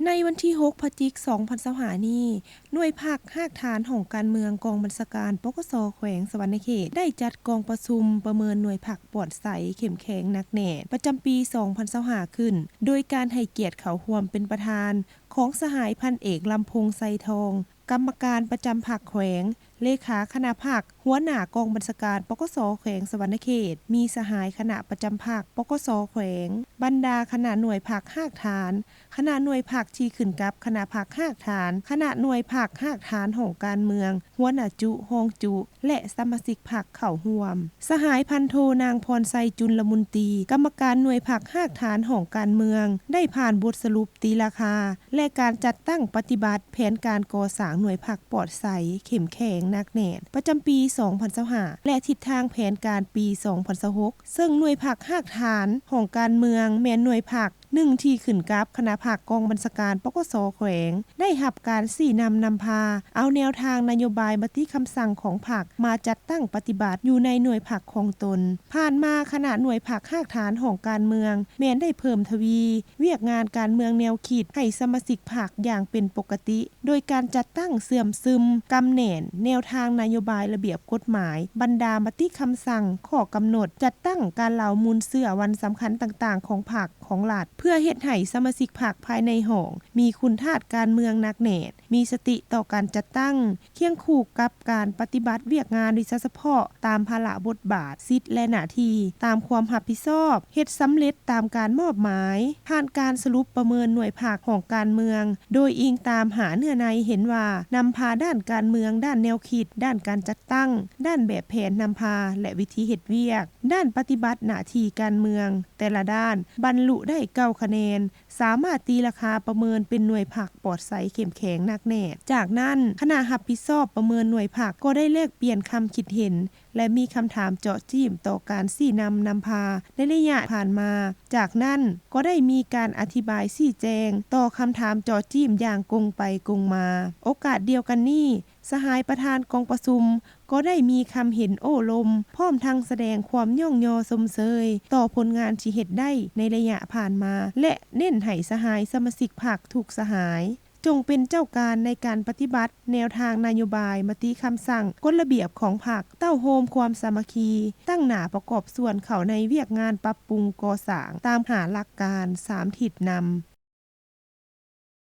ในวันที่6พฤศจิกายน2025นี้หน่วยภาคภาคฐานของการเมืองกองบัญชาการปกสแขวงสวรรณเขตได้จัดกองประชุมประเมินหน่วยภาคปลอดใสเข้มแข็งหนักแน่นประจำปี2025ขึ้นโดยการให้เกียรติเขาร่วมเป็นประธานของสหายพันเอกลำพงษ์ไซทองกรรมการประจำภาคแขวงเลขาคณะภาคหัวหน้ากองบัญชาการปกสแขวงสวรรณเขตมีสหายคณะประจำภาคปกสแขวงบรรดาคณะหน่วยภาคภาคฐานคณะหน่วยภาคที่ขึ้นกับคณะภาคภาคฐานคณะหน่วยภาคภาคฐานของการเมืองหัวหน้าจุรองจุและสมาชิกภาคเข้าร่วมสหายพันโทนางพรไซจุลมุนตรีกรรมการหน่วยภาคภาคฐานของการเมืองได้ผ่านบทสรุปตีราคาและการจัดตั้งปฏิบัติแผนการก่อสร้างหน่วยภาคปลอดใสเข้มแข็งหนักแน่นประจำปี2025และทิศทางแผนการปี2026ซึ่งหน่วยภาคภาคฐานของการเมืองแม่นหน่วยภาค1ที่ขึ้นกับคณะภาคกองบัญชาการปกสแขวงได้รับการสี่นำพาเอาแนวทางนโยบายมติคำสั่งของภาคมาจัดตั้งปฏิบัติอยู่ในหน่วยภาคของตนผ่านมาคณะหน่วยภาคภาคฐานของการเมืองแม้นได้เพิ่มทวีเวียกงานการเมืองแนวคิดให้สมาชิกภาคอย่างเป็นปกติโดยการจัดตั้งเสื่อมซึมกำแหน่นแนวทางนโยบายระเบียบกฎหมายบรรดามติคำสั่งข้อกำหนดจัดตั้งการเหล่ามูลเสื้อวันสำคัญต่างๆของภาคของรัฐเพื่อเฮ็ดให้สมาชิกภาคภายในห้องมีคุณธาตุการเมืองหนักแน่นมีสติต่อการจัดตั้งเคียงคู่กับการปฏิบัติเวียกงานโดยเฉพาะตามภาระบทบาทสิทธิและหน้าที่ตามความรับผิดชอบเฮ็ดสำเร็จตามการมอบหมายผ่านการสรุปประเมินหน่วยภาคของการเมืองโดยอิงตามหาเนื้อในเห็นว่านำพาด้านการเมืองด้านแนวคิดด้านการจัดตั้งด้านแบบแผนนำพาและวิธีเฮ็ดเวียกด้านปฏิบัติหน้าที่การเมืองแต่ละด้านบรรลุได้9คะแนนสามารถตีราคาประเมินเป็นหน่วยภาคปลอดใสเข้มแข็งหนักแน่นจากนั้นคณะรับผิดชอบประเมินหน่วยภาคก็ได้แลกเปลี่ยนคำคิดเห็นและมีคำถามเจาะจิ้มต่อการสี่นำพาในระยะผ่านมาจากนั้นก็ได้มีการอธิบายชี้แจงต่อคำถามเจาะจิ้มอย่างกงไปกงมาโอกาสเดียวกันนี้สหายประธานกองประชุมก็ได้มีคำเห็นโอ้ลมพร้อมทั้งแสดงความย่องยอสมเสยต่อผลงานที่เฮ็ดได้ในระยะผ่านมาและเน้นให้สหายสมาชิกพรรคทุกสหายจงเป็นเจ้าการในการปฏิบัติแนวทางนโยบายมติคำสั่งกฎระเบียบของพรรคเต้าโฮมความสามัคคีตั้งหน้าประกอบส่วนเข้าในเวียกงานปรับปรุงก่อสร้างตามหาหลักการ3ทิศนำ